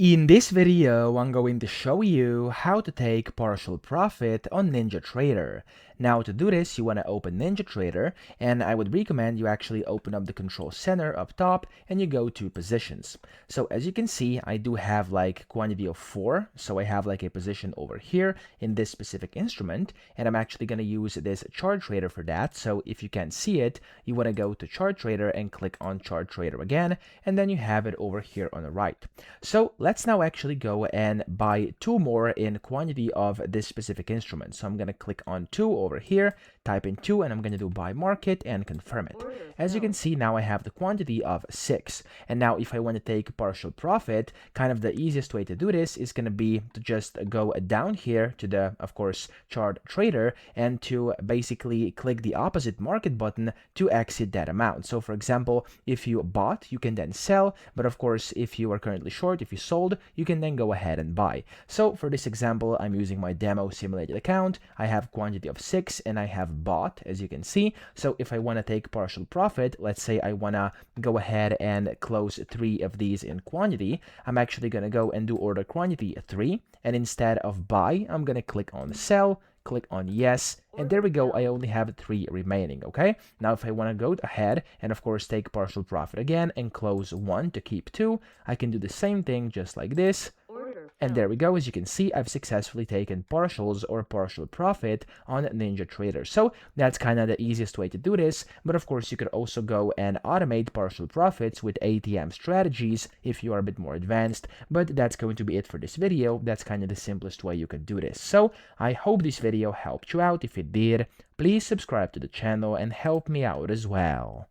In this video, I'm going to show you how to take partial profit on NinjaTrader. Now to do this, you want to open NinjaTrader, and I would recommend you actually open up the control center up top and you go to positions. So as you can see, I do have like quantity of 4, so I have like a position over here in this specific instrument, and I'm actually going to use this chart trader for that. So if you can't see it, you want to go to chart trader and click on chart trader again, and then you have it over here on the right. So let's now actually go and buy 2 more in quantity of this specific instrument. So I'm going to click on 2 over here, type in 2, and I'm going to do buy market and confirm it. As you can see, now I have the quantity of 6. And now if I want to take partial profit, kind of the easiest way to do this is going to be to just go down here to the, of course, chart trader and to basically click the opposite market button to exit that amount. So for example, if you bought, you can then sell, but of course, if you are currently short, if you sold, you can then go ahead and buy. So for this example, I'm using my demo simulated account. I have quantity of 6 and I have bought, as you can see. So if I want to take partial profit, let's say I want to go ahead and close 3 of these in quantity, I'm actually going to go and do order quantity 3, and instead of buy, I'm going to click on sell, click on yes, and there we go. I only have 3 remaining. Okay, now if I want to go ahead and of course take partial profit again and close 1 to keep 2, I can do the same thing just like this. And there we go. As you can see, I've successfully taken partials or partial profit on NinjaTrader. So that's kind of the easiest way to do this. But of course, you could also go and automate partial profits with ATM strategies if you are a bit more advanced. But that's going to be it for this video. That's kind of the simplest way you could do this. So I hope this video helped you out. If it did, please subscribe to the channel and help me out as well.